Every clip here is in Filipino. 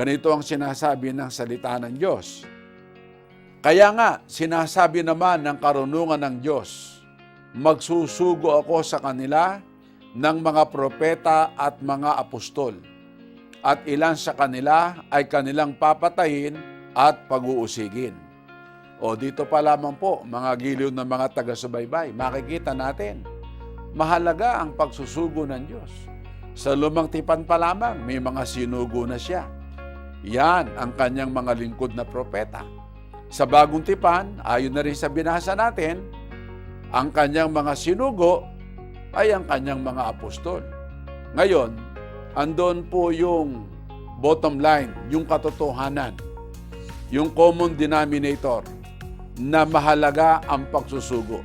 Ganito ang sinasabi ng salita ng Diyos. Kaya nga, sinasabi naman ng karunungan ng Diyos, magsusugo ako sa kanila ng mga propeta at mga apostol, at ilan sa kanila ay kanilang papatayin at pag-uusigin. O dito pa lamang po, mga giliw ng mga taga-subaybay, makikita natin, mahalaga ang pagsusugo ng Diyos. Sa Lumang Tipan pa lamang, may mga sinugo na siya. Yan ang kanyang mga lingkod na propeta. Sa Bagong Tipan, ayon na rin sa binasa natin, ang kanyang mga sinugo ay ang kanyang mga apostol. Ngayon, andon po yung bottom line, yung katotohanan, yung common denominator na mahalaga ang pagsusugo.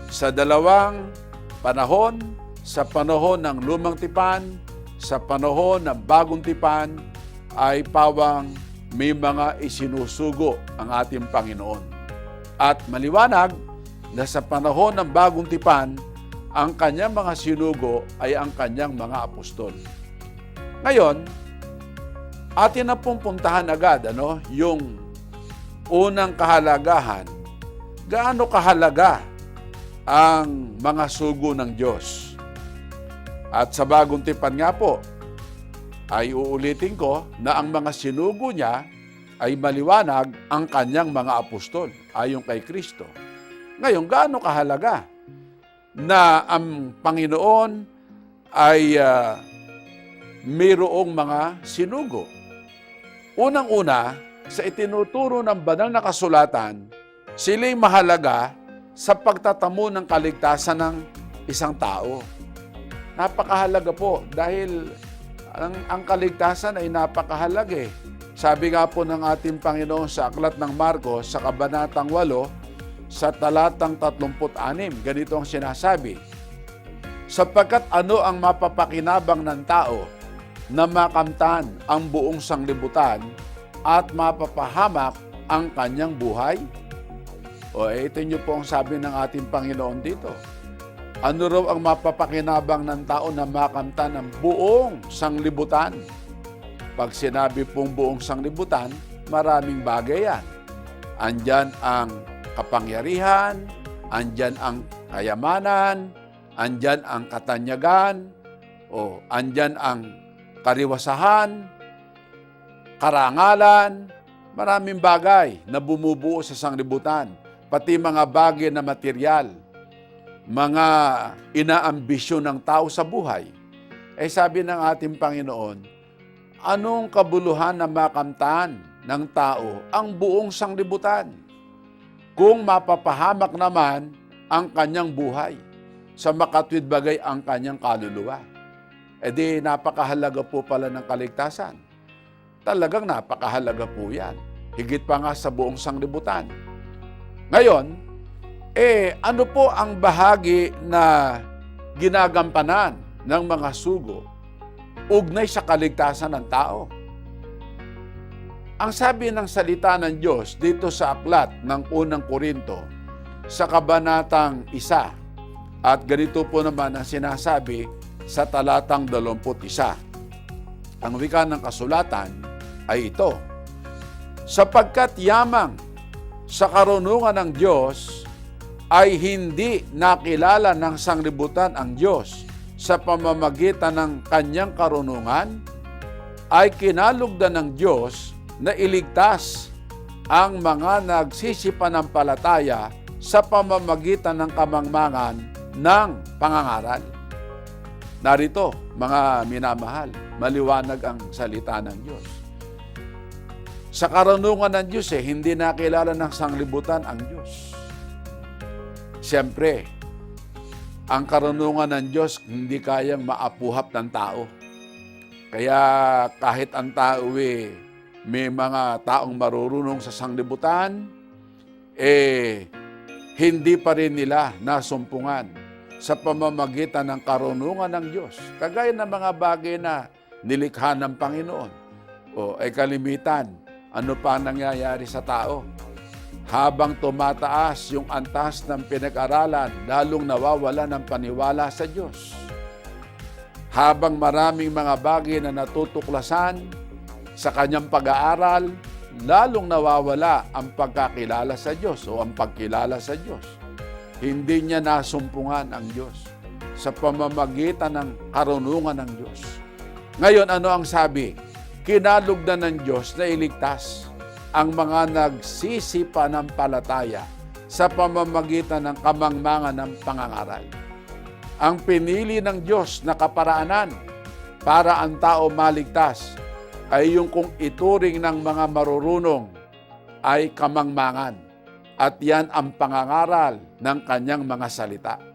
Sa dalawang panahon, sa panahon ng Lumang Tipan, sa panahon ng Bagong Tipan, ay pawang may mga isinusugo ang ating Panginoon. At maliwanag na sa panahon ng Bagong Tipan, ang kanyang mga sinugo ay ang kanyang mga apostol. Ngayon, atin na pong puntahan agad yung unang kahalagahan. Gaano kahalaga ang mga sugo ng Diyos? At sa Bagong Tipan nga po, ay uulitin ko na ang mga sinugo niya ay maliwanag ang kanyang mga apostol ayon kay Kristo. Ngayon, gaano kahalaga na ang Panginoon ay mayroong mga sinugo? Unang-una, sa itinuturo ng banal na kasulatan, sila'y mahalaga sa pagtatamo ng kaligtasan ng isang tao. Napakahalaga po dahil ang kaligtasan ay napakahalaga. Sabi nga po ng ating Panginoon sa Aklat ng Marcos sa Kabanatang 8 sa talatang 36, ganito ang sinasabi, sapagkat ano ang mapapakinabang ng tao na makamtan ang buong sanglibutan at mapapahamak ang kanyang buhay? O ito nyo po ang sabi ng ating Panginoon dito. Ano raw ang mapapakinabang ng tao na makamtan ng buong sanglibutan? Pag sinabi pong buong sanglibutan, maraming bagay yan. Andyan ang kapangyarihan, andyan ang kayamanan, andyan ang katanyagan, o andyan ang kariwasahan, karangalan, maraming bagay na bumubuo sa sanglibutan, pati mga bagay na material, mga inaambisyon ng tao sa buhay. Eh sabi ng ating Panginoon, anong kabuluhan na makamtan ng tao ang buong sanglibutan kung mapapahamak naman ang kanyang buhay, sa makatwid bagay ang kanyang kaluluwa? E di napakahalaga po pala ng kaligtasan. Talagang napakahalaga po yan. Higit pa nga sa buong sanglibutan. Ngayon, ano po ang bahagi na ginagampanan ng mga sugo ugnay sa kaligtasan ng tao? Ang sabi ng salita ng Diyos dito sa aklat ng unang Korinto sa kabanatang 1, at ganito po naman ang sinasabi sa talatang 21. Ang wika ng kasulatan ay ito, sapagkat yamang sa karunungan ng Diyos ay hindi nakilala ng sanglibutan ang Diyos sa pamamagitan ng kanyang karunungan, ay kinalugdan ng Diyos na iligtas ang mga nagsisipanampalataya sa pamamagitan ng kamangmangan ng pangangaral. Narito, mga minamahal, maliwanag ang salita ng Diyos. Sa karunungan ng Diyos, hindi nakilala ng sanglibutan ang Diyos. Siyempre, ang karunungan ng Diyos hindi kayang maapuhap ng tao. Kaya kahit ang tao may mga taong marurunong sa sanglibutan, hindi pa rin nila nasumpungan sa pamamagitan ng karunungan ng Diyos. Kagaya ng mga bagay na nilikha ng Panginoon. Kalimitan, ano pa nangyayari sa tao? Habang tumataas yung antas ng pinag-aralan, lalong nawawala ng paniwala sa Diyos. Habang maraming mga bagay na natutuklasan, Sa kanyang pag-aaral, lalong nawawala ang pagkakilala sa Diyos o ang pagkilala sa Diyos. Hindi niya nasumpungan ang Diyos sa pamamagitan ng karunungan ng Diyos. Ngayon, ano ang sabi? Kinalugdan ng Diyos na iligtas ang mga nagsisipanampalataya sa pamamagitan ng kamangmangan ng pangangaral. Ang pinili ng Diyos na kaparaanan para ang tao maligtas ay yung kung ituring ng mga marurunong ay kamangmangan. At yan ang pangangaral ng kanyang mga salita.